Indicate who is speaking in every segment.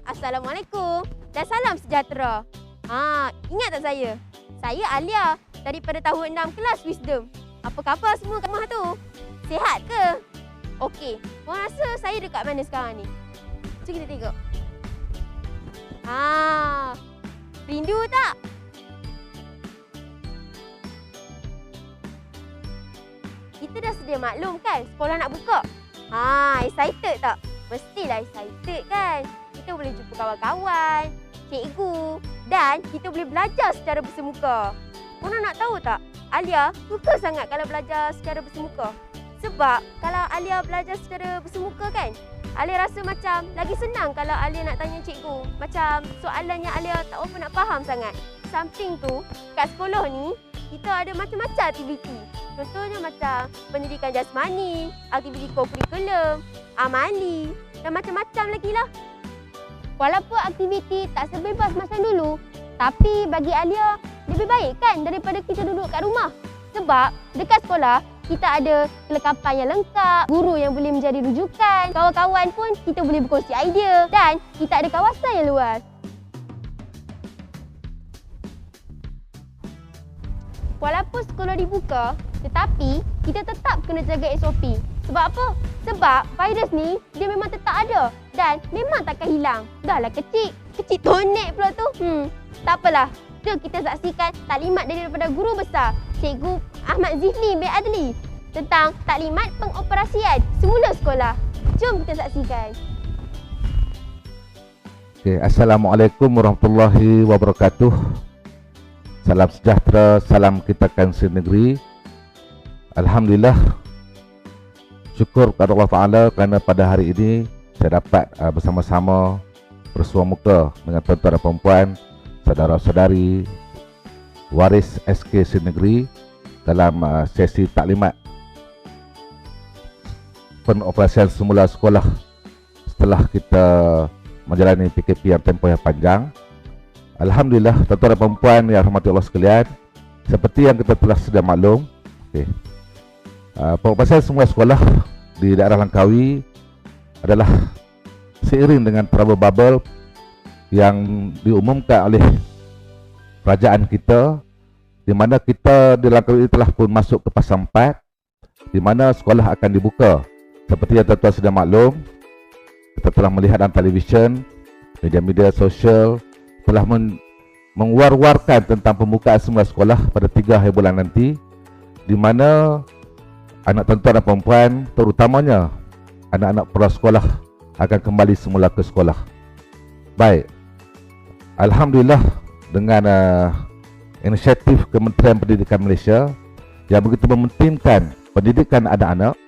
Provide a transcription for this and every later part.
Speaker 1: Assalamualaikum dan salam sejahtera. Ingat tak saya? Saya Alia daripada tahun 6 kelas Wisdom. Apa khabar semua kat rumah tu? Sihat ke? Okey, korang rasa saya dekat mana sekarang ni? Jom kita tengok. Rindu tak? Kita dah sedia maklum kan sekolah nak buka? Excited tak? Mestilah excited kan? Kita boleh jumpa kawan-kawan, cikgu dan kita boleh belajar secara bersemuka. Korang nak tahu tak? Alia suka sangat kalau belajar secara bersemuka. Sebab kalau Alia belajar secara bersemuka kan, Alia rasa macam lagi senang kalau Alia nak tanya cikgu. Macam soalan yang Alia tak apa nak faham sangat. Samping tu, kat sekolah ni, kita ada macam-macam aktiviti. Contohnya macam pendidikan jasmani, aktiviti kokurikulum, amali dan macam-macam lagi lah. Walaupun aktiviti tak sebebas macam dulu, tapi bagi Alia lebih baik kan daripada kita duduk kat rumah. Sebab dekat sekolah, kita ada kelengkapan yang lengkap, guru yang boleh menjadi rujukan, kawan-kawan pun kita boleh berkongsi idea dan kita ada kawasan yang luas. Walaupun sekolah dibuka, tetapi kita tetap kena jaga SOP. Sebab apa? Sebab virus ni dia memang tetap ada dan memang takkan hilang. Dahlah kecil tonek pula tu. Tak apalah. Jom kita saksikan taklimat daripada guru besar Cikgu Ahmad Zifli bin Adli tentang taklimat pengoperasian semula sekolah. Jom kita saksikan.
Speaker 2: Assalamualaikum warahmatullahi wabarakatuh. Salam sejahtera, salam kita kanser negeri. Alhamdulillah, syukur kepada Allah Ta'ala kerana pada hari ini saya dapat bersama-sama bersua muka dengan tuan-tuan dan puan-puan, saudara-saudari waris SK Negeri dalam sesi taklimat penoperasian semula sekolah setelah kita menjalani PKP yang tempoh yang panjang. Alhamdulillah, tuan-tuan dan puan-puan yang rahmati Allah sekalian, seperti yang kita telah sedia maklum, pengoperasian semula sekolah di daerah Langkawi adalah seiring dengan travel bubble yang diumumkan oleh kerajaan kita, di mana kita di Langkawi ini telah pun masuk ke fasa 4, di mana sekolah akan dibuka. Seperti yang tuan-tuan sudah maklum, kita telah melihat dalam televisyen, media-media sosial telah menguar-warkan tentang pembukaan semula sekolah pada 3 hari bulan nanti, di mana anak tuan-tuan dan puan-puan, terutamanya anak-anak prasekolah akan kembali semula ke sekolah. Baik, alhamdulillah dengan inisiatif Kementerian Pendidikan Malaysia yang begitu mementingkan pendidikan anak-anak,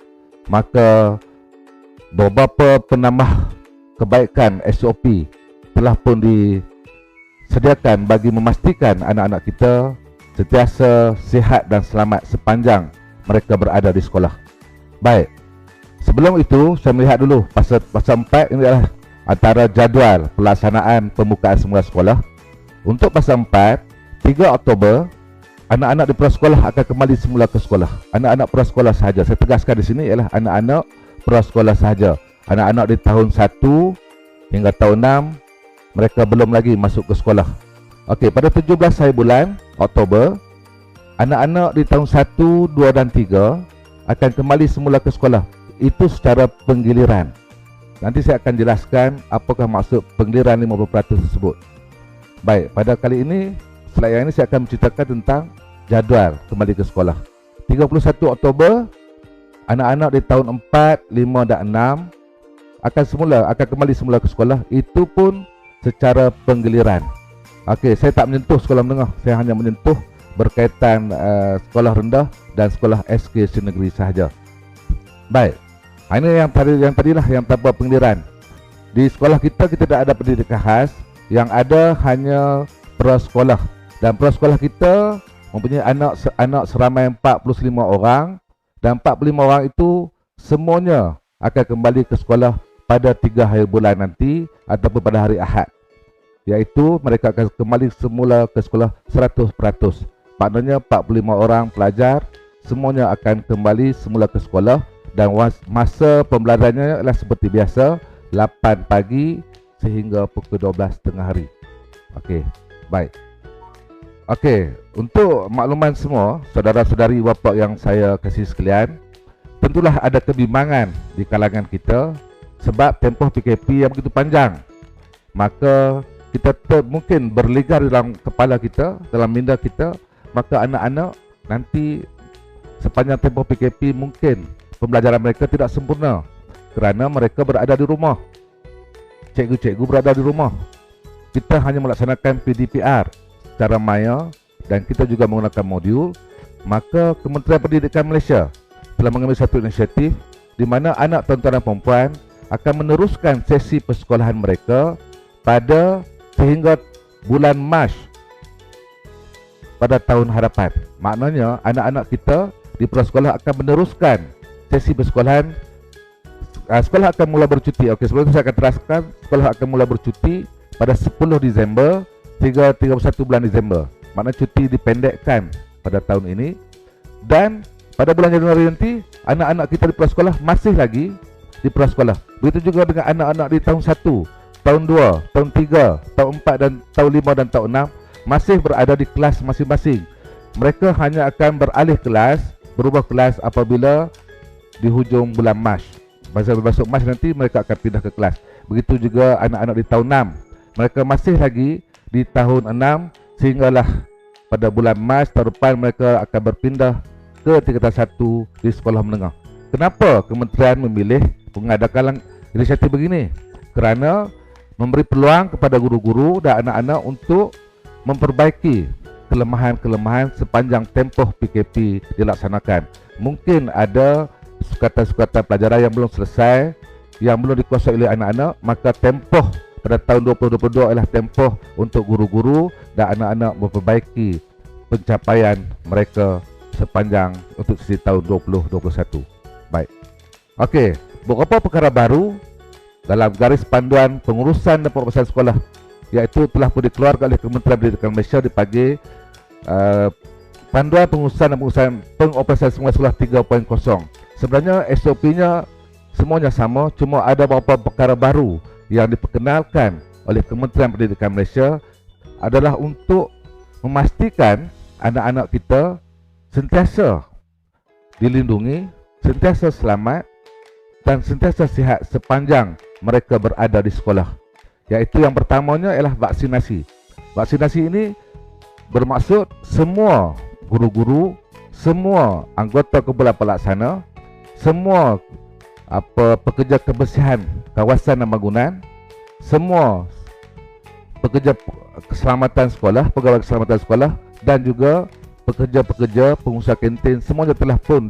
Speaker 2: maka beberapa penambah kebaikan SOP telah pun disediakan bagi memastikan anak-anak kita sentiasa sihat dan selamat sepanjang mereka berada di sekolah. Baik, sebelum itu saya melihat dulu fasa 4 ini adalah antara jadual pelaksanaan pembukaan semula sekolah. Untuk fasa 4, 3 Oktober, anak-anak di prasekolah akan kembali semula ke sekolah. Anak-anak prasekolah sahaja. Saya tegaskan di sini ialah anak-anak prasekolah sahaja. Anak-anak di tahun 1 hingga tahun 6 mereka belum lagi masuk ke sekolah. Okey, pada 17 hari bulan Oktober, anak-anak di tahun 1, 2 dan 3 akan kembali semula ke sekolah. Itu secara penggiliran. Nanti saya akan jelaskan apakah maksud penggiliran 50% tersebut. Baik, pada kali ini, slide yang ini saya akan menceritakan tentang jadual kembali ke sekolah. 31 Oktober, anak-anak di tahun 4, 5 dan 6 akan kembali semula ke sekolah. Itu pun secara penggiliran. Okey, saya tak menyentuh sekolah menengah. Saya hanya menyentuh berkaitan sekolah rendah dan sekolah SK Negeri sahaja. Baik, ini yang tadilah yang tanpa penggiliran. Di sekolah kita tidak ada pendidikan khas, yang ada hanya prasekolah. Dan prasekolah kita mempunyai anak seramai 45 orang, dan 45 orang itu semuanya akan kembali ke sekolah pada 3 hari bulan nanti ataupun pada hari Ahad, iaitu mereka akan kembali semula ke sekolah 100%. Maknanya 45 orang pelajar semuanya akan kembali semula ke sekolah, dan masa pembelajarannya adalah seperti biasa, 8 pagi sehingga pukul 12 tengah hari. Okey, baik. Okey, untuk makluman semua, saudara-saudari bapa yang saya kasih sekalian, tentulah ada kebimbangan di kalangan kita sebab tempoh PKP yang begitu panjang. Maka kita mungkin berligar dalam kepala kita, dalam minda kita, maka anak-anak nanti sepanjang tempoh PKP mungkin pembelajaran mereka tidak sempurna kerana mereka berada di rumah. Cikgu-cikgu berada di rumah. Kita hanya melaksanakan PDPR secara maya dan kita juga menggunakan modul. Maka Kementerian Pendidikan Malaysia telah mengambil satu inisiatif di mana anak tuan-tuan dan puan akan meneruskan sesi persekolahan mereka pada sehingga bulan Mac pada tahun hadapan. Maknanya anak-anak kita di prasekolah akan meneruskan sesi persekolahan. Sekolah akan mula bercuti. Okey, sebelum itu saya akan teraskan, sekolah akan mula bercuti pada 10 Disember hingga 31 bulan Disember. Maknanya cuti dipendekkan pada tahun ini. Dan pada bulan Januari nanti anak-anak kita di prasekolah masih lagi di prasekolah. Begitu juga dengan anak-anak di tahun 1, tahun 2, tahun 3, tahun 4 dan tahun 5 dan tahun 6 masih berada di kelas masing-masing. Mereka hanya akan beralih kelas, berubah kelas apabila di hujung bulan Mac. Masuk Mac nanti mereka akan pindah ke kelas. Begitu juga anak-anak di tahun 6. Mereka masih lagi di tahun 6 sehinggalah pada bulan Mac tahun depan mereka akan berpindah ke tingkatan 1 di sekolah menengah. Kenapa kementerian memilih mengadakan inisiatif begini? Kerana memberi peluang kepada guru-guru dan anak-anak untuk memperbaiki kelemahan-kelemahan sepanjang tempoh PKP dilaksanakan. Mungkin ada sukatan-sukatan pelajaran yang belum selesai, yang belum dikuasai oleh anak-anak, maka tempoh pada tahun 2022 adalah tempoh untuk guru-guru dan anak-anak memperbaiki pencapaian mereka sepanjang untuk sesi tahun 2021. Baik. Okey, beberapa perkara baru dalam garis panduan pengurusan dan pengoperasian sekolah iaitu telah pun dikeluarkan oleh Kementerian Pendidikan Malaysia di pagi panduan pengurusan dan pengoperasian semua sekolah 3.0. Sebenarnya SOP-nya semuanya sama, cuma ada beberapa perkara baru yang diperkenalkan oleh Kementerian Pendidikan Malaysia adalah untuk memastikan anak-anak kita sentiasa dilindungi, sentiasa selamat dan sentiasa sihat sepanjang mereka berada di sekolah. Iaitu yang pertamanya ialah vaksinasi. Vaksinasi ini bermaksud semua guru-guru, semua anggota kumpulan pelaksana, semua pekerja kebersihan kawasan dan bangunan, semua pekerja keselamatan sekolah, pegawai keselamatan sekolah dan juga pekerja-pekerja pengusaha kantin semuanya telah pun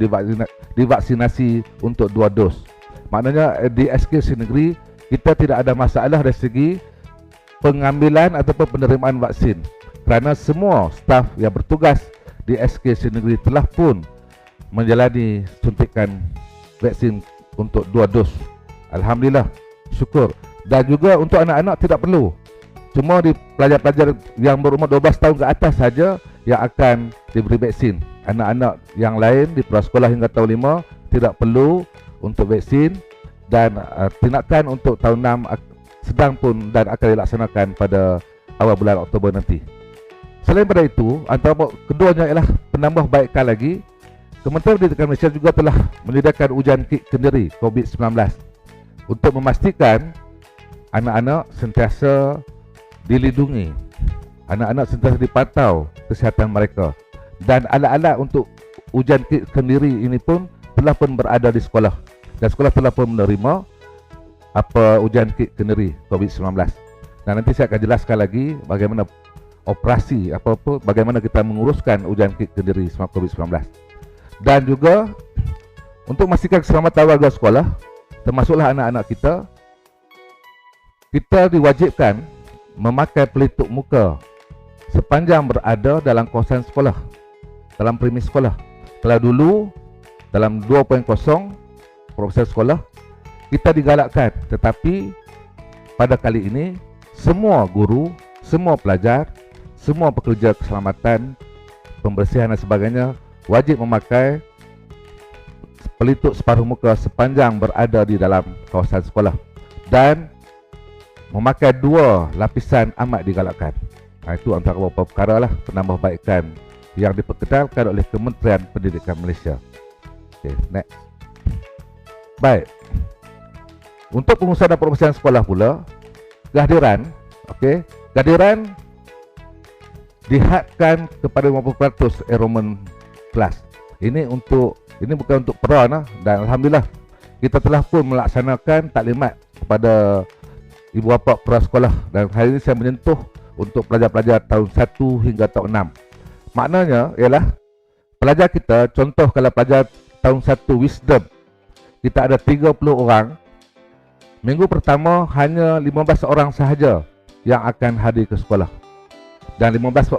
Speaker 2: divaksinasi untuk 2 dos. Maknanya di SK Negeri kita tidak ada masalah dari segi pengambilan ataupun penerimaan vaksin kerana semua staf yang bertugas di SK Negeri telah pun menjalani suntikan vaksin untuk 2 dos. Alhamdulillah, syukur. Dan juga untuk anak-anak tidak perlu. Cuma di pelajar-pelajar yang berumur 12 tahun ke atas saja yang akan diberi vaksin. Anak-anak yang lain di prasekolah hingga tahun 5 tidak perlu untuk vaksin dan tindakan untuk tahun 6 sedang pun dan akan dilaksanakan pada awal bulan Oktober nanti. Selain daripada itu, antara keduanya ialah penambahbaikan lagi. Kementerian Pendidikan Malaysia juga telah menyediakan ujian kit kendiri COVID-19 untuk memastikan anak-anak sentiasa dilindungi, anak-anak sentiasa dipantau kesihatan mereka, dan alat-alat untuk ujian kit kendiri ini pun telah pun berada di sekolah dan sekolah telah pun menerima ujian kit kendiri COVID-19. Dan nanti saya akan jelaskan lagi bagaimana operasi bagaimana kita menguruskan ujian kit kendiri COVID-19. Dan juga untuk memastikan keselamatan warga sekolah termasuklah anak-anak kita diwajibkan memakai pelitup muka sepanjang berada dalam kawasan sekolah, dalam premis sekolah. Kalau dulu dalam 2.0 proses sekolah kita digalakkan, tetapi pada kali ini semua guru, semua pelajar, semua pekerja keselamatan, pembersihan dan sebagainya wajib memakai pelitup separuh muka sepanjang berada di dalam kawasan sekolah. Dan memakai 2 lapisan amat digalakkan. Itu antara beberapa perkara lah penambahbaikan yang diperkenalkan oleh Kementerian Pendidikan Malaysia. Okay, next. Baik. Untuk pengurusan dan perumusan sekolah pula, kehadiran dihadkan kepada 50% enrollment kelas. Ini bukan untuk peron, dan alhamdulillah kita telah pun melaksanakan taklimat kepada ibu bapa prasekolah, dan hari ini saya menyentuh untuk pelajar-pelajar tahun 1 hingga tahun 6. Maknanya ialah pelajar kita, contoh kalau pelajar tahun 1 wisdom, kita ada 30 orang. Minggu pertama hanya 15 orang sahaja yang akan hadir ke sekolah, dan 15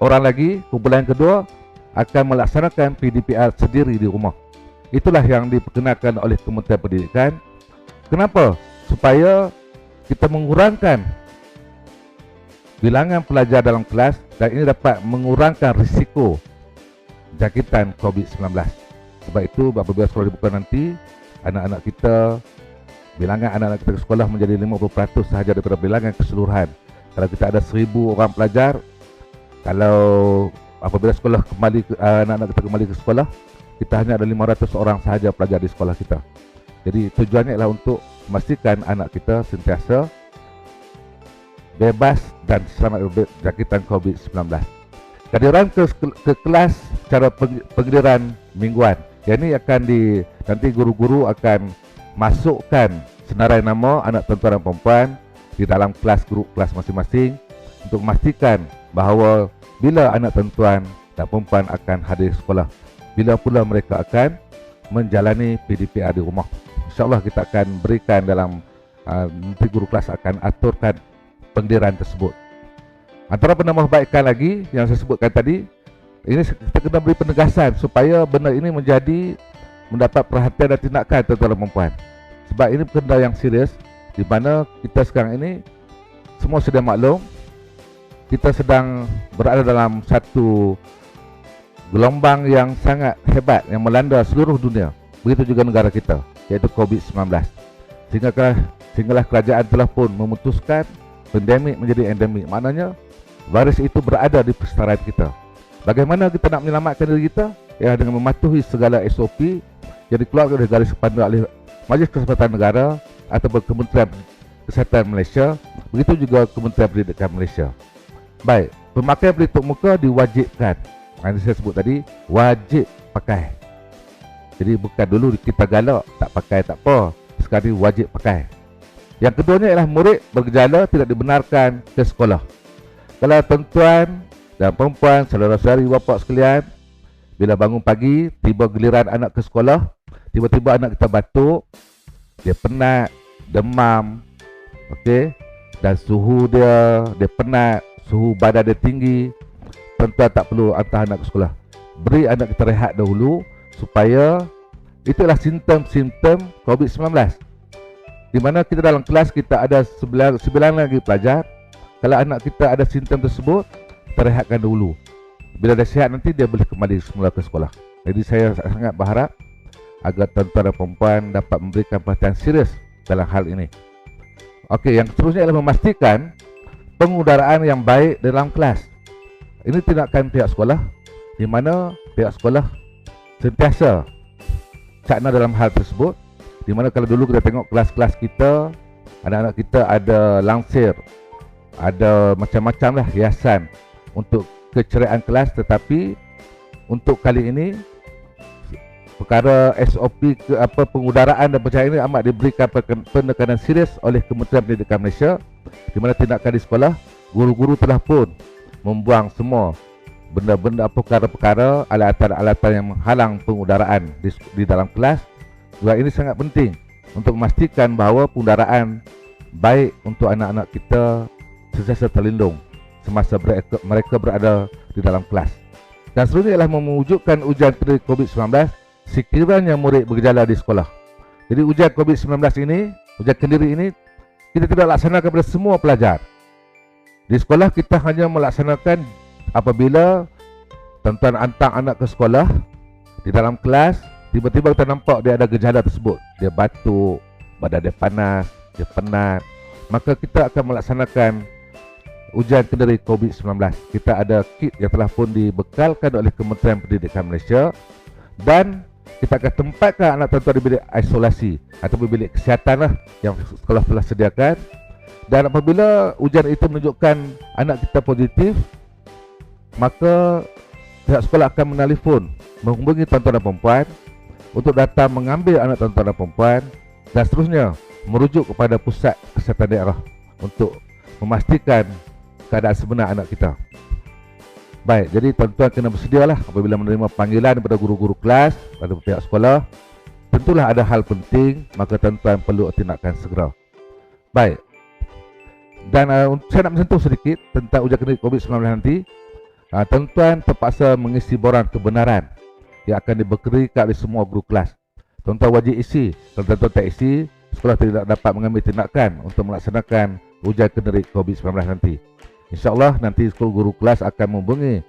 Speaker 2: orang lagi kumpulan kedua akan melaksanakan PDPR sendiri di rumah. Itulah yang diperkenalkan oleh Kementerian Pendidikan. Kenapa? Supaya kita mengurangkan bilangan pelajar dalam kelas, dan ini dapat mengurangkan risiko jangkitan COVID-19. Sebab itu apabila sekolah dibuka nanti, anak-anak kita, bilangan anak-anak kita ke sekolah menjadi 50% sahaja daripada bilangan keseluruhan. Kalau kita ada 1000 orang pelajar, kalau apabila sekolah kembali anak-anak kita kembali ke sekolah, kita hanya ada 500 orang sahaja pelajar di sekolah kita. Jadi tujuannya adalah untuk memastikan anak kita sentiasa bebas dan selamat dari jangkitan COVID-19. Kehadiran ke kelas secara penggiliran mingguan. Yang ini akan nanti guru-guru akan masukkan senarai nama anak tuan-tuan dan perempuan di dalam grup kelas masing-masing untuk memastikan bahawa bila anak tuan-tuan dan perempuan akan hadir sekolah, bila pula mereka akan menjalani PDPR di rumah. InsyaAllah kita akan berikan dalam nanti guru kelas akan aturkan penggiliran tersebut. Antara penambahbaikan lagi yang saya sebutkan tadi, ini kita kena beri penegasan supaya benda ini mendapat perhatian dan tindakan tuan-tuan dan perempuan. Sebab ini benda yang serius, di mana kita sekarang ini semua sudah maklum, kita sedang berada dalam satu gelombang yang sangat hebat yang melanda seluruh dunia. Begitu juga negara kita, iaitu COVID-19. Sehinggalah kerajaan telah pun memutuskan pandemik menjadi endemik. Maknanya virus itu berada di persekitaran kita. Bagaimana kita nak menyelamatkan diri kita? Ya, dengan mematuhi segala SOP yang dikeluarkan oleh garis pandu oleh Majlis Kesempatan Negara atau Kementerian Kesihatan Malaysia, begitu juga Kementerian Pendidikan Malaysia. Baik, pemakaian pelitup muka diwajibkan. Yang saya sebut tadi, wajib pakai. Jadi bukan dulu kita galak tak pakai tak apa, sekarang wajib pakai. Yang keduanya ialah murid bergejala tidak dibenarkan ke sekolah. Kalau tuan-tuan dan perempuan, saudara-saudari, bapa sekalian, bila bangun pagi, tiba giliran anak ke sekolah, tiba-tiba anak kita batuk, dia penat, demam, okey, dan suhu dia penat, suhu badan dia tinggi, tuan-tuan tak perlu hantar anak ke sekolah. Beri anak kita rehat dahulu, supaya itulah simptom-simptom COVID-19. Di mana kita dalam kelas kita ada 9 lagi pelajar. Kalau anak kita ada simptom tersebut, kita rehatkan dahulu. Bila dah sihat nanti dia boleh kembali semula ke sekolah. Jadi saya sangat berharap agar tuan-tuan dan perempuan dapat memberikan perhatian serius dalam hal ini. Okey, yang seterusnya adalah memastikan pengudaraan yang baik dalam kelas. Ini tindakan pihak sekolah, di mana pihak sekolah sentiasa cakna dalam hal tersebut. Di mana kalau dulu kita tengok kelas-kelas kita, anak-anak kita ada langsir, ada macam-macam lah hiasan untuk keceriaan kelas, tetapi untuk kali ini perkara SOP pengudaraan dan pencahayaan ini amat diberikan penekanan serius oleh Kementerian Pendidikan Malaysia, di mana tindakan di sekolah, guru-guru telah pun membuang semua benda-benda perkara-perkara, alatan-alatan yang menghalang pengudaraan di dalam kelas. Sebab ini sangat penting untuk memastikan bahawa pengudaraan baik untuk anak-anak kita sentiasa terlindung semasa mereka berada di dalam kelas. Dan seterusnya ialah mewujudkan ujian pendiri COVID-19 sekiranya murid bergejala di sekolah. Jadi ujian COVID-19 ini, ujian kendiri ini, kita tidak laksanakan kepada semua pelajar. Di sekolah kita hanya melaksanakan apabila tuan-tuan hantar anak ke sekolah, di dalam kelas tiba-tiba kita nampak dia ada gejala tersebut. Dia batuk, badan dia panas, dia penat, maka kita akan melaksanakan ujian kendari COVID-19. Kita ada kit yang telah pun dibekalkan oleh Kementerian Pendidikan Malaysia, dan kita akan tempatkan anak tuan-tuan di bilik isolasi atau bilik kesihatan lah yang sekolah telah sediakan. Dan apabila ujian itu menunjukkan anak kita positif, maka pihak sekolah akan menelefon, menghubungi tuan-tuan dan puan untuk datang mengambil anak tuan-tuan dan puan, dan seterusnya merujuk kepada pusat kesihatan daerah untuk memastikan keadaan sebenar anak kita. Baik, jadi tuan-tuan kena bersedialah apabila menerima panggilan daripada guru-guru kelas, pada pihak sekolah. Tentulah ada hal penting, maka tuan-tuan perlu tindakan segera. Baik. Dan saya nak menyentuh sedikit tentang ujian kendari COVID-19 nanti. Tuan-tuan terpaksa mengisi borang kebenaran yang akan diberikan oleh semua guru kelas. Tuan-tuan wajib isi. Kalau tuan-tuan tak isi, sekolah tidak dapat mengambil tindakan untuk melaksanakan ujian kendari COVID-19 nanti. InsyaAllah nanti guru kelas akan menghubungi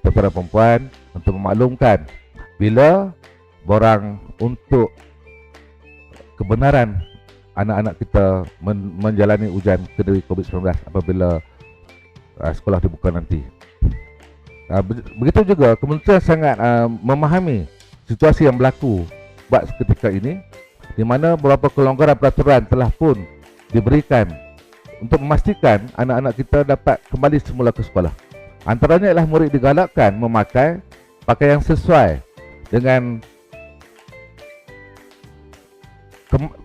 Speaker 2: tuan-tuan dan puan untuk memaklumkan bila borang untuk kebenaran anak-anak kita menjalani ujian kendari COVID-19 apabila sekolah dibuka nanti. Begitu juga kementerian sangat memahami situasi yang berlaku buat ketika ini, di mana beberapa kelonggaran peraturan telah pun diberikan untuk memastikan anak-anak kita dapat kembali semula ke sekolah. Antaranya ialah murid digalakkan memakai pakaian yang sesuai dengan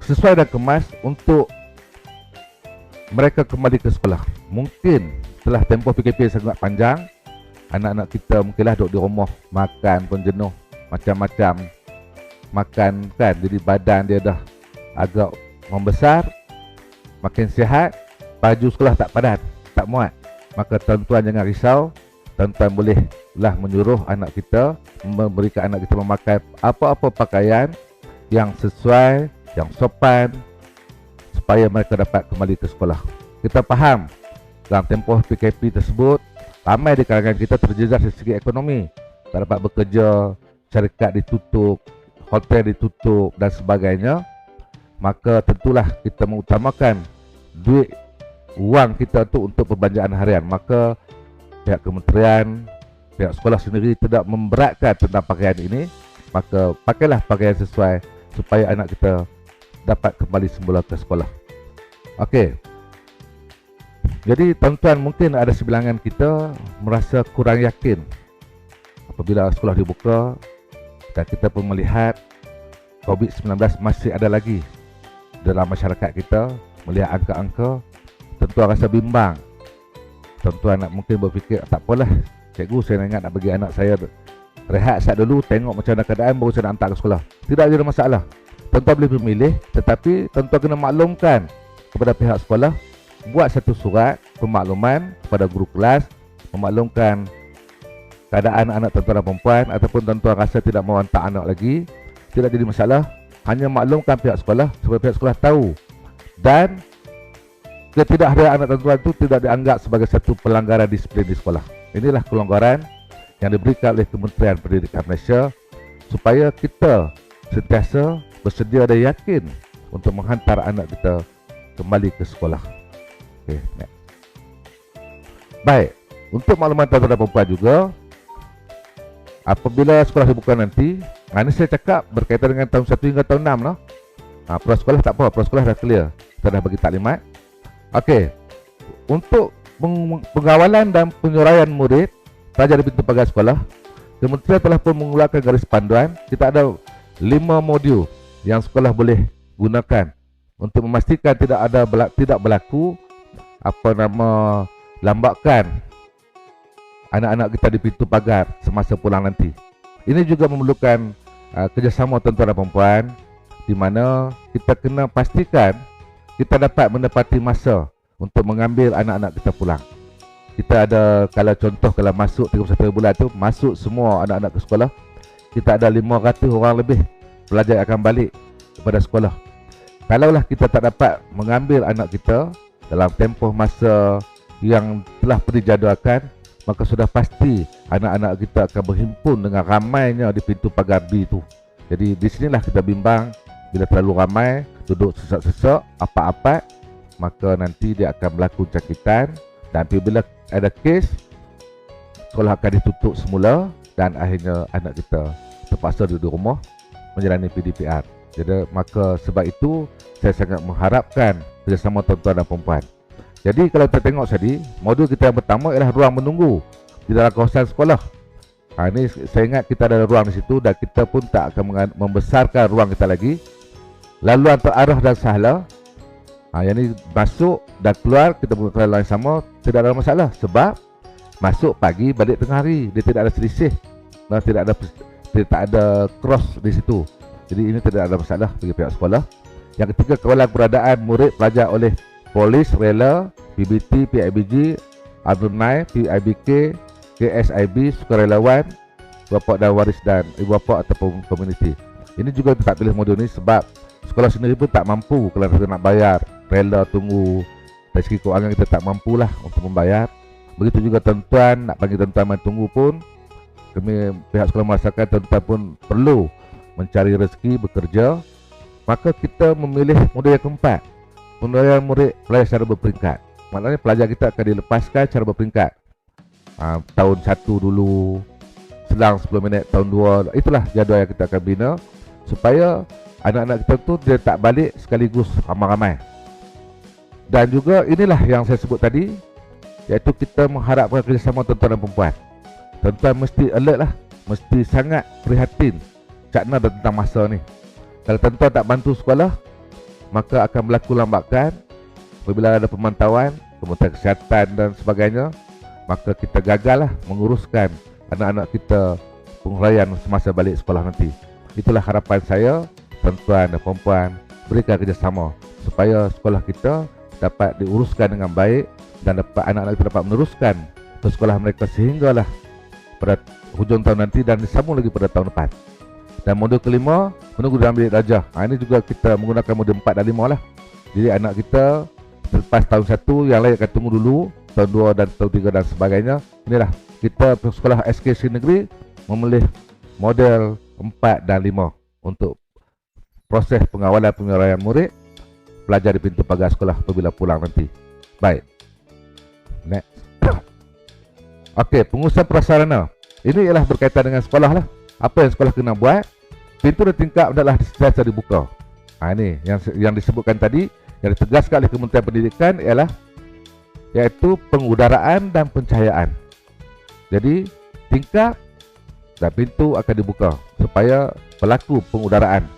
Speaker 2: sesuai dan kemas untuk mereka kembali ke sekolah. Mungkin setelah tempoh PKP sangat panjang, anak-anak kita mungkinlah duduk di rumah, makan pun jenuh, macam-macam makan kan, jadi badan dia dah agak membesar, makin sihat, baju sekolah tak padat, tak muat. Maka tuan-tuan jangan risau, tuan-tuan bolehlah menyuruh anak kita, memberikan anak kita memakai apa-apa pakaian yang sesuai, yang sopan, supaya mereka dapat kembali ke sekolah. Kita faham dalam tempoh PKP tersebut, ramai di kalangan kita terjejas dari segi ekonomi, tak dapat bekerja, syarikat ditutup, hotel ditutup dan sebagainya. Maka tentulah kita mengutamakan duit wang kita tu untuk perbelanjaan harian. Maka pihak kementerian, pihak sekolah sendiri tidak memberatkan tentang pakaian ini. Maka pakailah pakaian sesuai supaya anak kita dapat kembali semula ke sekolah. Okey. Jadi tuan-tuan, mungkin ada sebilangan kita merasa kurang yakin apabila sekolah dibuka dan kita pun melihat COVID-19 masih ada lagi dalam masyarakat kita, melihat angka-angka, tuan-tuan rasa bimbang. Tuan-tuan nak mungkin berfikir, tak apalah cikgu, saya ingat nak bagi anak saya rehat saat dulu, tengok macam mana keadaan baru saya nak hantar ke sekolah. Tidak ada masalah. Tuan-tuan boleh memilih, tetapi tuan-tuan kena maklumkan kepada pihak sekolah, buat satu surat pemakluman kepada guru kelas, memaklumkan keadaan anak tuan-tuan dan perempuan, ataupun tuan-tuan rasa tidak mahu hantar anak lagi, tidak jadi masalah, hanya maklumkan pihak sekolah supaya pihak sekolah tahu, dan ketidakhadiran anak tuan-tuan itu tidak dianggap sebagai satu pelanggaran disiplin di sekolah. Inilah kelonggaran yang diberikan oleh Kementerian Pendidikan Malaysia supaya kita sentiasa bersedia dan yakin untuk menghantar anak kita kembali ke sekolah. Okay, next. Baik, untuk makluman tuan-tuan dan perempuan juga, apabila sekolah dibuka nanti, ini saya cakap berkaitan dengan tahun 1 hingga tahun 6 lah. Prasekolah tak apa, prasekolah dah clear, kita dah bagi taklimat. Okey, untuk pengawalan dan penyuraian murid pelajar di pintu pagar sekolah, Kementerian telah pun mengeluarkan garis panduan. Kita ada 5 modul yang sekolah boleh gunakan untuk memastikan tidak berlaku lambakan anak-anak kita di pintu pagar semasa pulang nanti. Ini juga memerlukan kerjasama tuan-tuan dan perempuan, di mana kita kena pastikan kita dapat mendapati masa untuk mengambil anak-anak kita pulang. Kita ada, kalau masuk 31 bulan tu, masuk semua anak-anak ke sekolah, kita ada 500 orang lebih pelajar yang akan balik kepada sekolah. Kalaulah kita tak dapat mengambil anak kita dalam tempoh masa yang telah dijadualkan, maka sudah pasti anak-anak kita akan berhimpun dengan ramainya di pintu pagar B itu. Jadi di sinilah kita bimbang, bila terlalu ramai, duduk sesak-sesak, apa-apa, maka nanti dia akan berlaku cakitan, dan apabila ada kes, sekolah akan ditutup semula dan akhirnya anak kita terpaksa duduk rumah menjalani PDPR. Jadi maka sebab itu saya sangat mengharapkan kerjasama tuan-tuan dan puan-puan. Jadi kalau kita tengok tadi, modul kita yang pertama ialah ruang menunggu di dalam kawasan sekolah. Ini saya ingat kita ada ruang di situ dan kita pun tak akan membesarkan ruang kita lagi. Laluan terarah dan sahla, yang ini masuk dan keluar kita menggunakan laluan yang sama, tidak ada masalah sebab masuk pagi balik tengah hari, dia tidak ada selisih, tidak ada cross di situ. Jadi ini tidak ada masalah bagi pihak sekolah. Yang ketiga, kawalan keberadaan murid pelajar oleh polis, rela, PBT, PIBG, alumni, PIBK, KSIB, sukarelawan, bapa dan waris dan ibu bapa ataupun komuniti. Ini juga kita tak pilih modul ini sebab sekolah sendiri pun tak mampu kalau kita nak bayar, rela tunggu, dari segi kewangan kita tak mampulah untuk membayar. Begitu juga tuan-tuan, nak panggil tuan-tuan main tunggu pun, kami pihak sekolah merasakan tuan-tuan pun perlu mencari rezeki, bekerja. Maka kita memilih modul yang keempat, penilaian murid pelajar secara berperingkat. Maknanya pelajar kita akan dilepaskan secara berperingkat. Tahun 1 dulu, selang 10 minit, tahun 2, itulah jadual yang kita akan bina supaya anak-anak kita tu dia tak balik sekaligus ramai-ramai. Dan juga inilah yang saya sebut tadi, iaitu kita mengharapkan kerjasama tuan-tuan dan perempuan. Tuan-tuan mesti alert lah, mesti sangat prihatin cakna tentang masa ni. Kalau tuan-tuan tak bantu sekolah, maka akan berlaku lambakan. Apabila ada pemantauan, Kementerian Kesihatan dan sebagainya, maka kita gagal lah menguruskan anak-anak kita penguraian semasa balik sekolah nanti. Itulah harapan saya, tuan-tuan dan perempuan, berikan kerjasama supaya sekolah kita dapat diuruskan dengan baik dan dapat anak-anak kita dapat meneruskan ke sekolah mereka sehinggalah pada hujung tahun nanti dan disambung lagi pada tahun depan. Dan modul kelima, menunggu dalam bilik darjah. Ini juga kita menggunakan modul 4 dan 5 lah. Jadi anak kita selepas tahun 1, yang lain akan tunggu dulu tahun 2 dan tahun 3 dan sebagainya. Inilah kita sekolah SKC negeri memilih model 4 dan 5 untuk proses pengawalan penyelesaian murid pelajar di pintu pagar sekolah apabila pulang nanti. Baik, next. Okey, pengurusan prasarana. Ini ialah berkaitan dengan sekolah lah. Apa yang sekolah kena buat? Pintu dan tingkap adalah sentiasa dibuka. Ini yang disebutkan tadi, yang ditegaskan oleh Kementerian Pendidikan ialah iaitu pengudaraan dan pencahayaan. Jadi tingkap dan pintu akan dibuka supaya berlaku pengudaraan,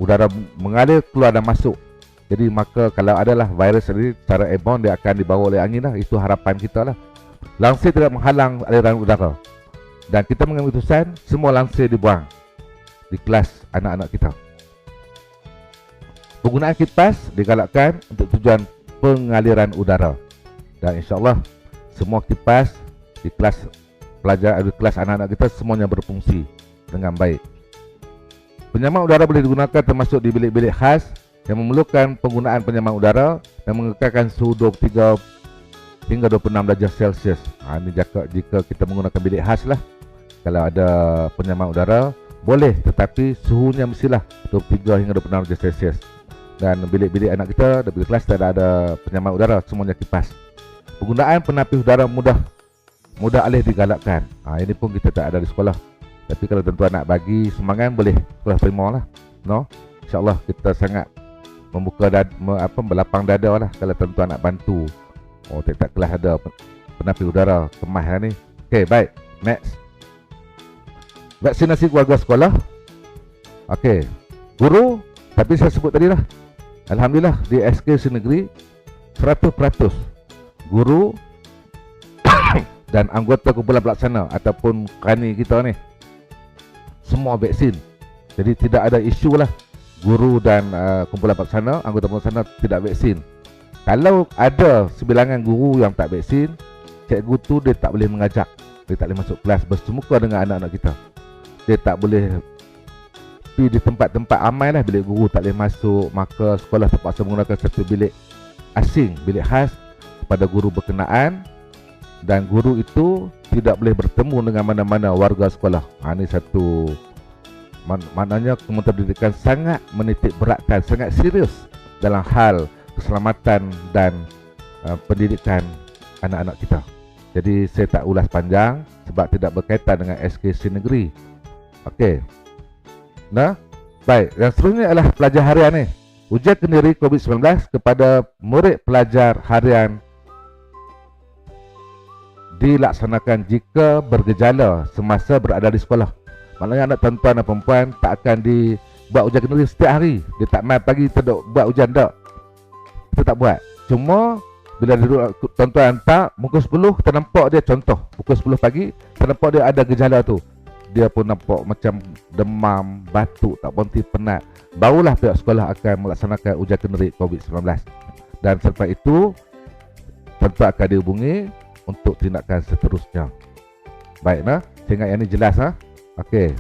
Speaker 2: udara mengalir keluar dan masuk. Jadi maka kalau adalah virus ini secara airborne, dia akan dibawa oleh angin lah. Itu harapan kita lah. Langsir tidak menghalang aliran udara. Dan kita mengambil keputusan semua langsir dibuang di kelas anak-anak kita. Penggunaan kipas digalakkan untuk tujuan pengaliran udara. Dan insyaAllah semua kipas di kelas pelajar, di kelas anak-anak kita semuanya berfungsi dengan baik. Penyamak udara boleh digunakan termasuk di bilik-bilik khas yang memerlukan penggunaan penyamak udara dan mengekalkan suhu 23 hingga 26 darjah Celsius. Ini jika kita menggunakan bilik khas lah. Kalau ada penyamak udara boleh, tetapi suhunya mestilah 23 hingga 26 darjah Celsius. Dan bilik-bilik anak kita, bilik kelas tidak ada penyamak udara, semuanya kipas. Penggunaan penapis udara mudah alih digalakkan. Ini pun kita tak ada di sekolah. Tapi kalau tuan-tuan nak bagi sumbangan, boleh sekolah terima lah. No, InsyaAllah kita sangat membuka berlapang dada lah kalau tuan-tuan nak bantu. Tiap-tiap kelas ada penapis udara kemas lah ni. Okay, baik, next. Vaksinasi keluarga sekolah. Okey, guru, tapi saya sebut tadi lah, alhamdulillah di SKC negeri 100% guru dan anggota kumpulan pelaksana ataupun kani kita ni semua vaksin. Jadi tidak ada isu lah guru dan kumpulan pelaksana, anggota pelaksana tidak vaksin. Kalau ada sebilangan guru yang tak vaksin, cikgu tu dia tak boleh mengajak, dia tak boleh masuk kelas bersemuka dengan anak-anak kita. Dia tak boleh pergi di tempat-tempat amai lah, bilik guru tak boleh masuk. Maka sekolah terpaksa menggunakan satu bilik asing, bilik khas kepada guru berkenaan. Dan guru itu tidak boleh bertemu dengan mana-mana warga sekolah. Ini satu maknanya Kementerian Pendidikan sangat menitik beratkan, sangat serius dalam hal keselamatan dan pendidikan anak-anak kita. Jadi saya tak ulas panjang sebab tidak berkaitan dengan SKC negeri. Okey. Nah, baik. Yang seterusnya adalah pelajar harian ni. Ujian kendiri COVID-19 kepada murid pelajar harian dilaksanakan jika bergejala semasa berada di sekolah. Maknanya anak tuan-tuan dan perempuan tak akan dibuat ujian kendiri setiap hari. Dia tak main pagi kita duk buat ujian tak. Kita tak buat. Cuma bila tuan-tuan hantar pukul 10 kita nampak dia, contoh pukul 10 pagi kita nampak dia ada gejala tu. Dia pun nampak macam demam, batuk, tak berhenti, penat. Barulah pihak sekolah akan melaksanakan ujian kendiri COVID-19. Dan selepas itu tuan-tuan akan dihubungi untuk tindakan seterusnya. Baik, nah, saya ingat yang ni jelas, nah. Okey.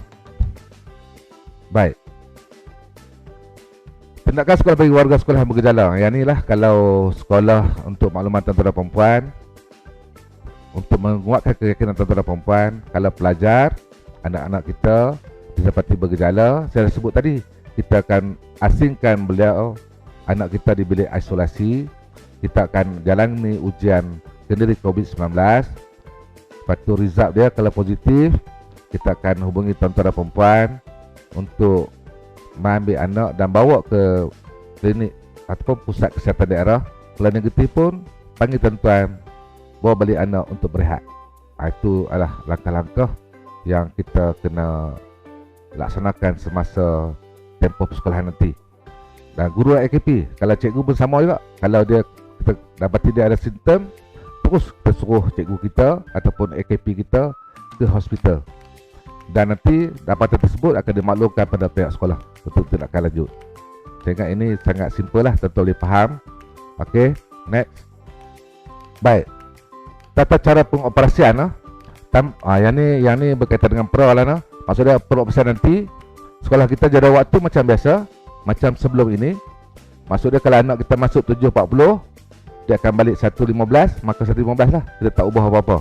Speaker 2: Baik. Tindakan sekolah bagi warga sekolah yang bergejala. Yang ni lah kalau sekolah untuk makluman tuan-tuan dan perempuan, untuk menguatkan keyakinan tuan-tuan dan perempuan, kalau pelajar, anak-anak kita didapati bergejala, saya dah sebut tadi, kita akan asingkan beliau, anak kita di bilik isolasi. Kita akan jalani ujian kendiri COVID-19. Lepas tu result dia kalau positif, kita akan hubungi tuan-tuan dan perempuan untuk mengambil anak dan bawa ke klinik ataupun pusat kesihatan daerah. Kalau negatif pun panggil tuan-tuan, bawa balik anak untuk berehat. Itu adalah langkah-langkah yang kita kena laksanakan semasa tempoh persekolahan nanti. Dan guru AKP, kalau cikgu pun sama juga. Kalau kita dapati dia ada simptom, terus kita suruh cikgu kita ataupun AKP kita ke hospital. Dan nanti dapatan tersebut akan dimaklumkan pada pihak sekolah untuk tindakan lanjut. Saya ingat ini sangat simple lah, tentu boleh faham. Okey, next. Baik. Tata cara pengoperasian lah. Yang ni berkaitan dengan pra lah, nah. Maksudnya pengoperasian nanti sekolah kita jadual waktu macam biasa, macam sebelum ini. Maksudnya kalau anak kita masuk 7.40, dia akan balik 1.15, maka 1.15 lah. Kita tak ubah apa-apa.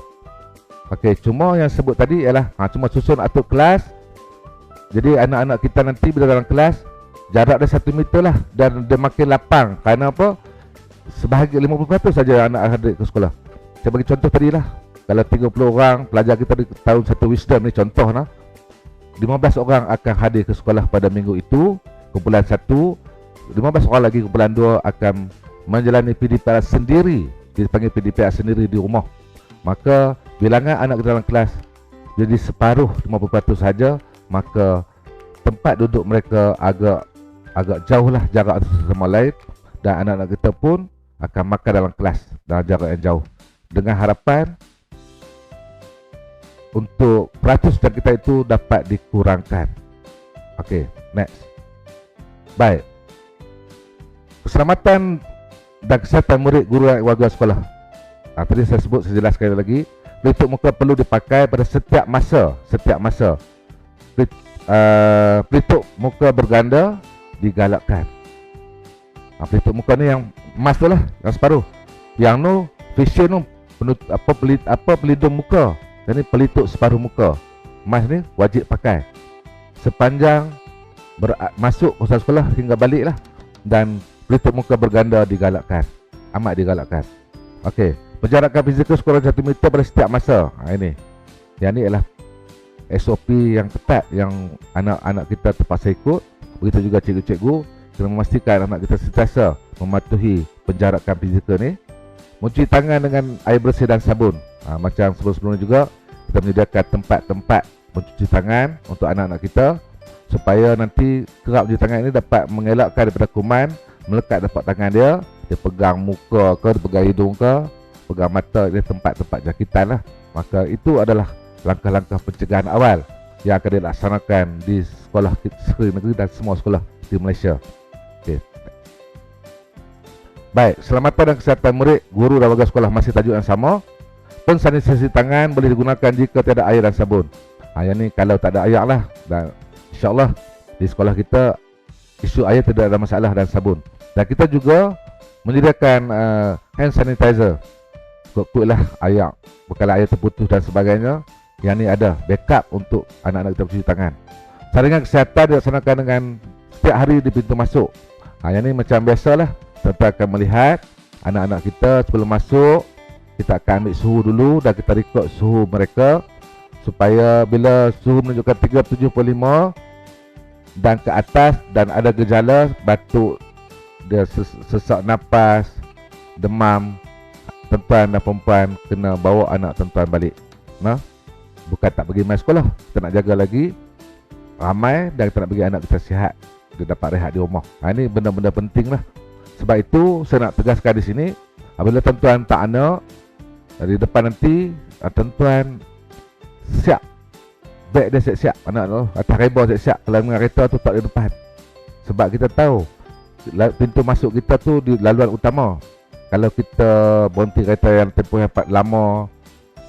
Speaker 2: Okey, cuma yang sebut tadi ialah cuma susun atur kelas. Jadi anak-anak kita nanti bila dalam kelas jarak dia 1 meter lah, dan dia makin lapang. Kerana apa? Sebahagian 50% saja anak hadir ke sekolah. Saya bagi contoh tadi lah. Kalau 30 orang pelajar kita di tahun 1 wisdom ni contoh lah, 15 orang akan hadir ke sekolah pada minggu itu, kumpulan 1. 15 orang lagi kumpulan 2 akan menjalani PDPR sendiri, dipanggil PDPR sendiri di rumah. Maka bilangan anak kita dalam kelas jadi separuh 50% saja, maka tempat duduk mereka agak jauh lah jarak satu sama lain, dan anak-anak kita pun akan makan dalam kelas dalam jarak yang jauh, dengan harapan untuk peratusan kita itu dapat dikurangkan. Okey, next. Baik. Keselamatan dan kesihatan murid, guru dan warga sekolah. Tadi saya sebut, saya jelaskan lagi. Pelitup muka perlu dipakai pada setiap masa. Pelitup muka berganda digalakkan. Pelitup muka ni yang emas tu lah, yang separuh. Yang nu facial nu pelindung muka. Dan ni pelitup separuh muka. Emas ni wajib pakai sepanjang masuk kawasan sekolah hingga balik lah. Dan pelitup muka berganda digalakkan, amat digalakkan. Okey, penjarakan fizikal sekurang 1 meter pada setiap masa. Ini, yang ni adalah SOP yang ketat yang anak-anak kita terpaksa ikut. Begitu juga cikgu-cikgu kena memastikan anak kita sentiasa mematuhi penjarakan fizikal ni. Mencuci tangan dengan air bersih dan sabun. Macam sebelum-sebelumnya juga kita menyediakan tempat-tempat mencuci tangan untuk anak-anak kita, supaya nanti kerap mencuci tangan ini dapat mengelakkan daripada kuman melekat dapat tangan dia. Dia pegang muka ke, dia pegang hidung ke, pegang mata, dia tempat-tempat jangkitan lah. Maka itu adalah langkah-langkah pencegahan awal yang akan dilaksanakan di sekolah negeri dan semua sekolah di Malaysia. Okay. Baik, keselamatan dan kesihatan murid, guru dan warga sekolah masih tajuk yang sama. Pensanitasi tangan boleh digunakan jika tiada air dan sabun. Yang ni kalau tak ada air lah, dan insyaAllah di sekolah kita isu air tidak ada masalah, dan sabun. Dan kita juga menyediakan hand sanitizer. Kut-kut lah air, bekalan air terputus dan sebagainya. Yang ni ada backup untuk anak-anak kita mencuci tangan. Saringan kesihatan dilaksanakan dengan setiap hari di pintu masuk. Yang ni macam biasalah, tuan-tuan akan melihat anak-anak kita sebelum masuk, kita akan ambil suhu dulu dan kita rekod suhu mereka supaya bila suhu menunjukkan 37.5 dan ke atas dan ada gejala batuk, dia sesak nafas, demam, tuan-tuan dan perempuan kena bawa anak tuan-tuan balik. Bukan tak pergi main sekolah, kita nak jaga lagi ramai dan kita nak bagi anak kita sihat, dia dapat rehat di rumah. Ini benda-benda penting lah. Sebab itu saya nak tegaskan di sini, apabila tuan-tuan tak anak dari depan nanti, tuan-tuan siap beg dia siap-siap, anak tu atas reba siap-siap, kalau dengan kereta tu tak di depan. Sebab kita tahu pintu masuk kita tu di laluan utama. Kalau kita berhenti kereta yang tempoh yang lama,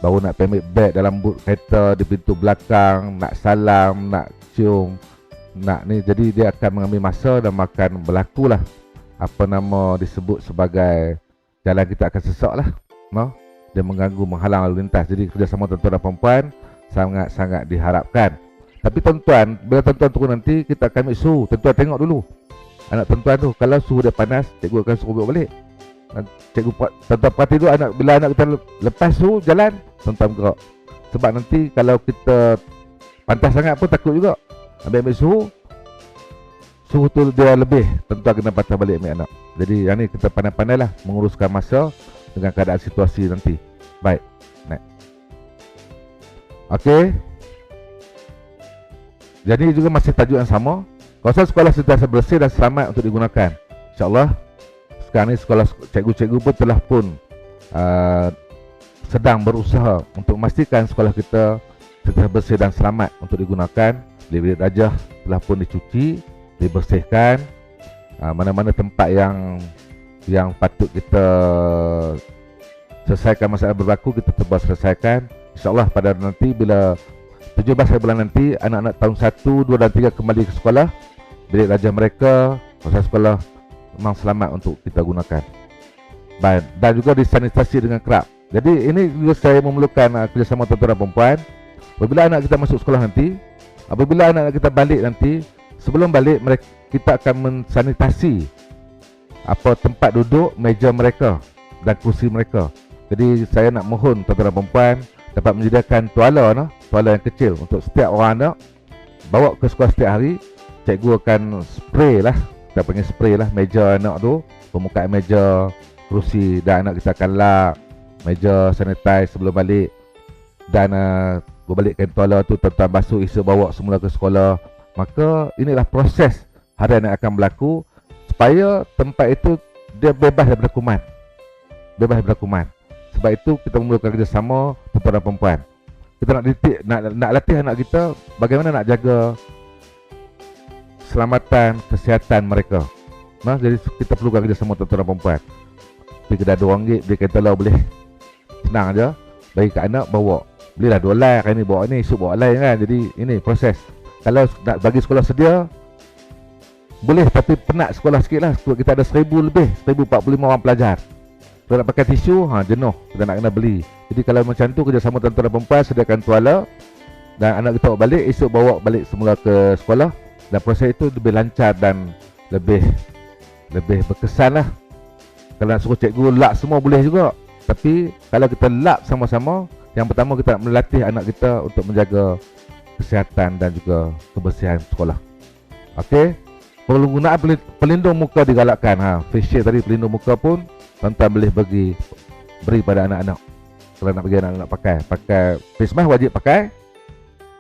Speaker 2: baru nak ambil beg dalam boot kereta di pintu belakang, nak salam, nak cium, nak ni, jadi dia akan mengambil masa dan akan berlakulah apa nama disebut sebagai jalan kita akan sesak lah. Dia mengganggu, menghalang lalu lintas. Jadi kerjasama tuan-tuan dan perempuan sangat-sangat diharapkan. Tapi tuan-tuan, bila tuan-tuan turun nanti, kita akan ambil suhu. Tuan-tuan tengok dulu anak tuan-tuan tu, kalau suhu dia panas, cikgu akan suruh bawa balik. Cikgu tuan-tuan perhati dulu anak, bila anak kita lepas suhu jalan, tuan-tuan gerak. Sebab nanti kalau kita pantas sangat pun takut juga. Ambil suhu tu dia lebih, tuan-tuan kena patah balik ambil anak. Jadi yang ni kita pandai-pandai lah menguruskan masa dengan keadaan situasi nanti. Baik, next. Okey. Jadi juga masih tajuk yang sama. Kawasan sekolah sentiasa bersih dan selamat untuk digunakan. InsyaAllah sekarang ni sekolah cikgu-cikgu pun telah sedang berusaha untuk memastikan sekolah kita sentiasa bersih dan selamat untuk digunakan. Bilik-bilik darjah telah pun dicuci, dibersihkan. Mana-mana tempat yang patut kita selesaikan masalah berlaku, kita terus selesaikan. InsyaAllah pada nanti bila 17 bulan nanti, anak-anak tahun 1, 2 dan 3 kembali ke sekolah. Bilik darjah mereka, kawasan sekolah memang selamat untuk kita gunakan. Baik, dan juga disanitasi dengan kerap. Jadi ini juga saya memerlukan kerjasama tuan-tuan dan perempuan. Apabila anak kita masuk sekolah nanti, apabila anak kita balik nanti, sebelum balik kita akan mensanitasi apa tempat duduk, meja mereka dan kursi mereka. Jadi saya nak mohon tuan-tuan dan perempuan dapat menyediakan tuala yang kecil untuk setiap orang anak bawa ke sekolah setiap hari. Cikgu akan spray lah, kita panggil spray lah meja anak tu, permukaan meja, kerusi, dan anak kita akan lap meja, sanitize sebelum balik. Dan berbalikkan tuala tu tuan-tuan basuh, esok bawa semula ke sekolah. Maka inilah proses harian yang akan berlaku supaya tempat itu dia bebas daripada kuman. Sebab itu kita memerlukan kerjasama tuan-tuan dan perempuan. Kita nak latih anak kita bagaimana nak jaga keselamatan, kesihatan mereka. Jadi kita perlukan kerjasama tuan-tuan dan perempuan. Pergi kedai RM2, beli kereta lah boleh. Senang aja. Bagi kat anak bawa. Belilah $2 hari ni bawa ni, esok bawa lain kan. Jadi ini proses. Kalau nak bagi sekolah sedia boleh, tapi penat sekolah sikit lah. Kita ada 1,000 lebih, 1,045 orang pelajar. Kalau nak pakai tisu, jenuh, kita nak kena beli. Jadi kalau macam tu, kerjasama tuan-tuan dan perempuan, sediakan tuala dan anak kita bawa balik, esok bawa balik semula ke sekolah. Dan proses itu lebih lancar dan lebih berkesan lah. Kalau nak suruh cikgu lap semua boleh juga. Tapi kalau kita lap sama-sama, yang pertama kita nak melatih anak kita untuk menjaga kesihatan dan juga kebersihan sekolah. Okey. Penggunaan pelindung muka digalakkan. Face shield tadi, pelindung muka pun tuan-tuan boleh beri pada anak-anak. Kalau nak bagi anak-anak pakai face mask wajib pakai,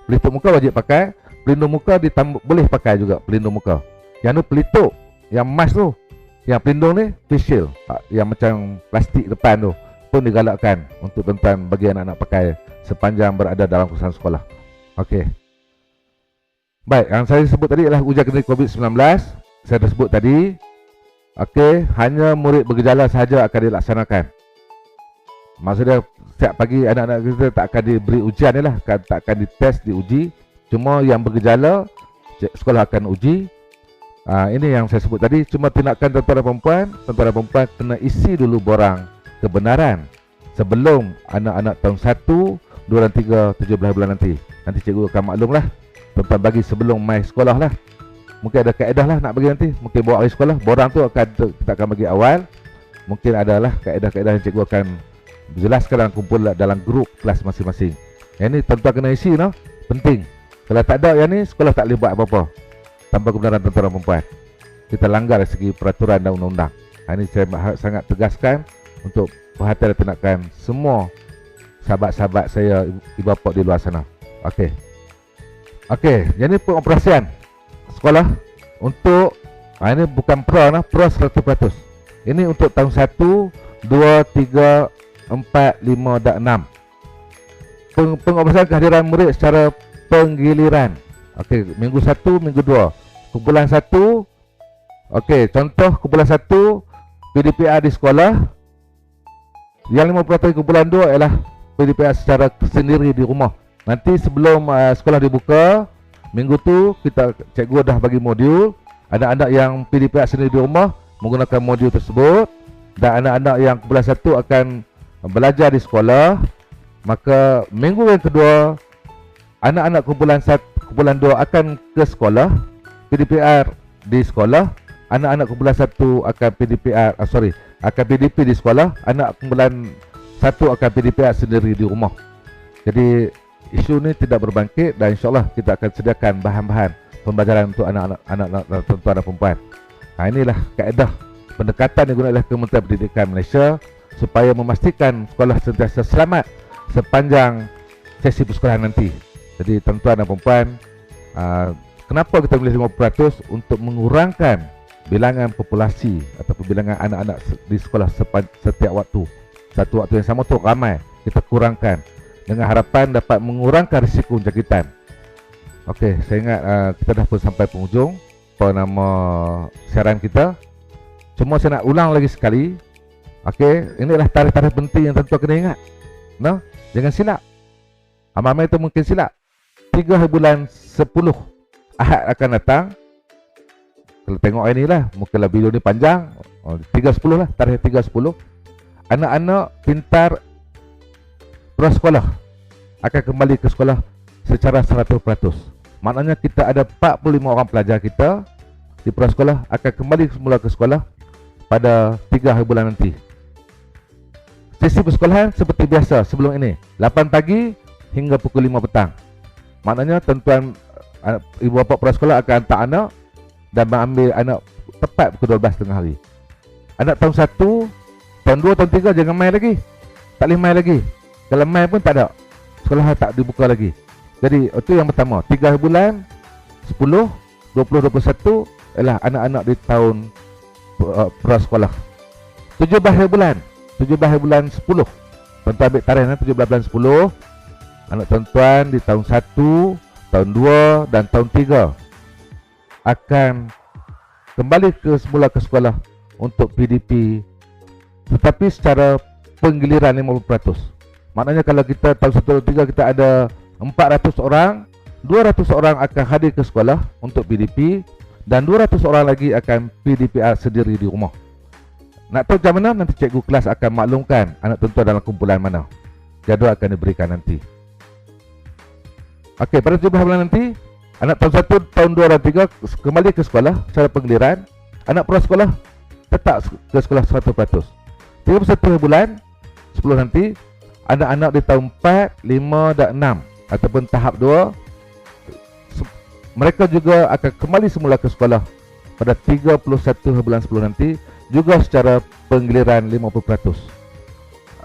Speaker 2: pelitup muka wajib pakai, pelindung muka boleh pakai juga pelindung muka. Yang tu pelitup, yang mask tu, yang pelindung ni face shield, yang macam plastik depan tu pun digalakkan untuk tuan-tuan bagi anak-anak pakai sepanjang berada dalam kawasan sekolah. Okey. Baik, yang saya sebut tadi adalah ujian kendali COVID-19. Saya dah sebut tadi. Okey, hanya murid bergejala sahaja akan dilaksanakan. Maksudnya setiap pagi anak-anak kita tak akan diberi ujian ni lah, tak akan dites, diuji. Cuma yang bergejala sekolah akan uji. Ini yang saya sebut tadi. Cuma tindakan tuan-tuan dan perempuan kena isi dulu borang kebenaran sebelum anak-anak tahun 1, 2 dan 3 17 bulan nanti. Nanti cikgu akan maklum lah. Tuan-tuan bagi sebelum mai sekolah lah. mungkin ada kaedah lah nak bagi nanti. Mungkin bawa hari sekolah, borang tu kita akan bagi awal. Mungkin adalah kaedah-kaedah yang cikgu akan jelaskan dalam kumpul dalam grup kelas masing-masing. Yang ni tuan-tuan kena isi, no? Penting. Kalau tak ada yang ni, sekolah tak boleh buat apa-apa tanpa kebenaran tuan-tuan dan perempuan. Kita langgar dari segi peraturan dan undang-undang. Ini saya sangat tegaskan untuk perhatian dan tindakan semua sahabat-sahabat saya, ibu bapa di luar sana. Okey. Okey, jadi pengoperasian sekolah untuk ini bukan pro, nah, pro 100%. Ini untuk tahun 1, 2, 3, 4, 5 dan 6. Pengoperasian kehadiran murid secara penggiliran. Okey, minggu 1, minggu 2. Kumpulan 1. Okey, contoh kumpulan 1 PDPA di sekolah. Yang 50% kumpulan 2 ialah PDPA secara sendiri di rumah. Nanti sebelum sekolah dibuka, minggu tu kita cikgu dah bagi modul. Anak-anak yang PDPA sendiri di rumah menggunakan modul tersebut, dan anak-anak yang kumpulan 1 akan belajar di sekolah. Maka minggu yang kedua, anak-anak kumpulan 2 akan ke sekolah, PDPR di sekolah. Anak-anak kumpulan 1 akan akan PDP di sekolah. Anak kumpulan 1 akan PDPR sendiri di rumah. Jadi isu ni tidak berbangkit, dan insyaAllah kita akan sediakan bahan-bahan pembelajaran untuk anak-anak tuan-tuan dan perempuan. Inilah kaedah pendekatan yang digunakan oleh Kementerian Pendidikan Malaysia supaya memastikan sekolah sentiasa selamat sepanjang sesi persekolahan nanti. Jadi tuan-tuan dan perempuan, kenapa kita memilih 50% untuk mengurangkan bilangan populasi atau bilangan anak-anak di sekolah setiap waktu. Satu waktu yang sama tu ramai, kita kurangkan dengan harapan dapat mengurangkan risiko jangkitan. Okey, saya ingat kita dah pun sampai penghujung nama siaran kita. Cuma saya nak ulang lagi sekali. Okey, inilah tarikh-tarikh penting yang tuan-tuan kena ingat. No? Jangan silap. Amal-amal itu mungkin silap. 3 bulan 10 Ahad akan datang. Kalau tengok ini lah, mungkinlah video ni panjang. 3.10 lah, tarikh 3.10. Anak-anak pintar prasekolah akan kembali ke sekolah secara 100%. Maknanya kita ada 45 orang pelajar kita di prasekolah akan kembali semula ke sekolah pada 3 hari bulan nanti. Sesi persekolahan seperti biasa sebelum ini, 8 pagi hingga pukul 5 petang. Maknanya tuan-tuan ibu bapa prasekolah akan hantar anak dan mengambil anak tepat pukul 12 tengah hari. Anak tahun 1, tahun 2, tahun 3 jangan main lagi. Tak boleh main lagi. Kalau main pun tak ada. Sekolah tak dibuka lagi. Jadi itu yang pertama. 3 bulan 10, 20, 21 ialah anak-anak di tahun prasekolah. 17 bulan 10. Tuan-tuan ambil tarikh 17 bulan 10. Anak tuan-tuan di tahun 1, tahun 2 dan tahun 3 akan kembali semula ke sekolah untuk PDP, tetapi secara penggiliran 50%. Maknanya kalau kita tahun 1 dan 3 kita ada 400 orang, 200 orang akan hadir ke sekolah untuk PDP dan 200 orang lagi akan PDPR sendiri di rumah. Nak tahu macam mana? Nanti cikgu kelas akan maklumkan anak tuan-tuan dalam kumpulan mana. Jadual akan diberikan nanti. Okey, pada 17 bulan nanti, anak tahun 1, tahun 2 dan 3 kembali ke sekolah secara penggiliran. Anak prasekolah tetap ke sekolah 100%. 31 bulan 10 nanti, anak-anak di tahun 4, 5 dan 6 ataupun tahap 2, mereka juga akan kembali semula ke sekolah pada 31 bulan 10 nanti, juga secara penggiliran 50%.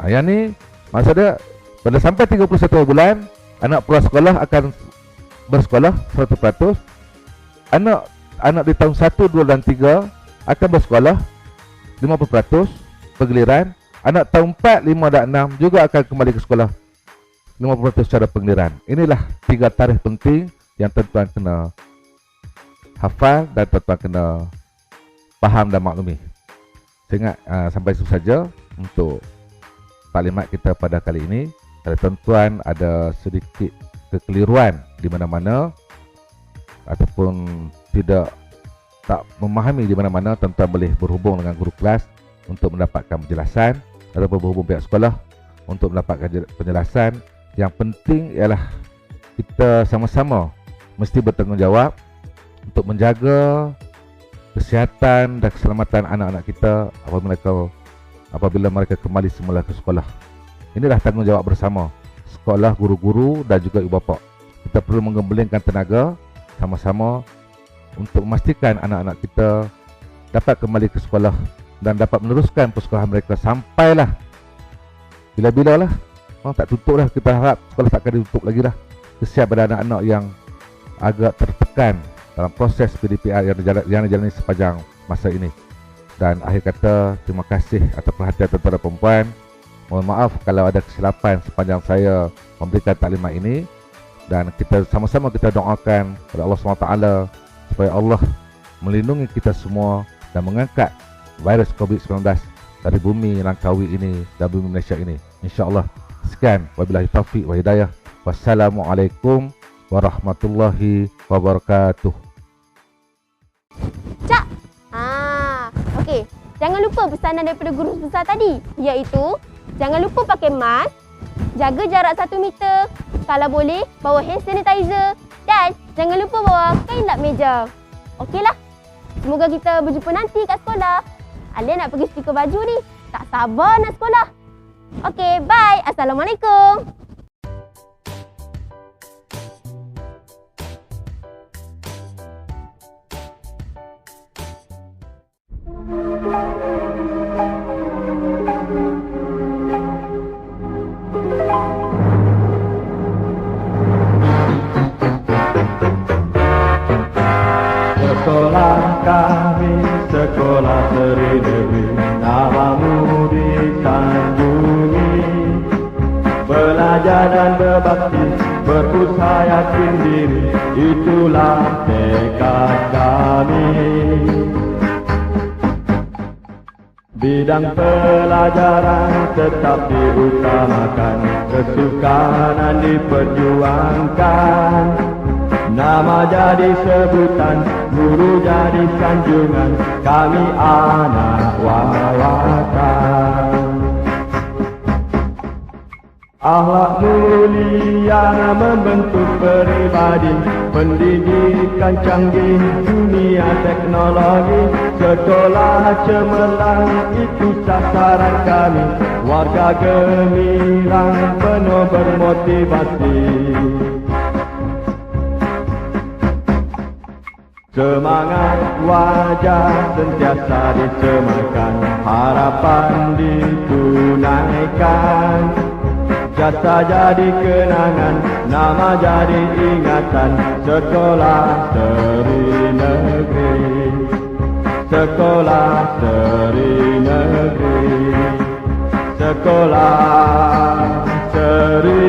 Speaker 2: Yang ni maksudnya pada sampai 31 bulan, anak prasekolah akan bersekolah 100%. Anak di tahun 1, 2 dan 3 akan bersekolah 50% penggiliran. Anak tahun 4, 5 dan 6 juga akan kembali ke sekolah 50% secara penggiliran. Inilah 3 tarikh penting yang tuan-tuan kena hafal dan tuan-tuan kena faham dan maklumi. Saya ingat sampai itu saja untuk taklimat kita pada kali ini. Kalau tuan-tuan ada sedikit kekeliruan di mana-mana ataupun tak memahami di mana-mana, tuan-tuan boleh berhubung dengan guru kelas untuk mendapatkan penjelasan ataupun berhubung pihak sekolah untuk mendapatkan penjelasan. Yang penting ialah kita sama-sama mesti bertanggungjawab untuk menjaga kesihatan dan keselamatan anak-anak kita apabila mereka kembali semula ke sekolah. Inilah tanggungjawab bersama sekolah, guru-guru dan juga ibu bapa. Kita perlu menggembelingkan tenaga sama-sama untuk memastikan anak-anak kita dapat kembali ke sekolah dan dapat meneruskan persekolahan mereka sampailah bila-bila lah. Tak tutup lah, kita harap sekolah takkan ditutup lagi lah. Kesian pada anak-anak yang agak tertekan dalam proses PDPR yang dijalani sepanjang masa ini. Dan akhir kata, terima kasih atas perhatian tuan-tuan dan perempuan. Mohon maaf kalau ada kesilapan sepanjang saya memberikan taklimat ini. Dan kita sama-sama kita doakan kepada Allah SWT supaya Allah melindungi kita semua dan mengangkat virus COVID-19 dari bumi Langkawi ini dan bumi Malaysia ini. InsyaAllah. Sekian. Wabillahi taufiq wa hidayah. Wassalamualaikum warahmatullahi wabarakatuh.
Speaker 1: Cak. Okey. Jangan lupa pesanan daripada guru besar tadi, iaitu jangan lupa pakai mask, jaga jarak 1 meter, kalau boleh bawa hand sanitizer dan jangan lupa bawa kain lap meja. Okeylah. Semoga kita berjumpa nanti kat sekolah. Alia nak pergi stiker baju ni. Tak sabar nak sekolah. Okey, bye. Assalamualaikum.
Speaker 3: Sekolah kami, sekolah Seri Negeri, namamu disanjungi. Belajar dan berbakti, berusaha yakin diri, itulah tekad kami. Bidang pelajaran tetap diutamakan, kesukanan diperjuangkan. Nama jadi sebutan, guru jadi sanjungan, kami anak wawasan. Akhlak mulia membentuk peribadi, pendidikan canggih dunia teknologi. Sekolah cemerlang itu sasaran kami, warga gemilang penuh bermotivasi. Semangat wajah sentiasa disematkan, harapan ditunaikan. Jasa jadi kenangan, nama jadi ingatan, sekolah Seri Negeri. Sekolah Seri Negeri. Sekolah Seri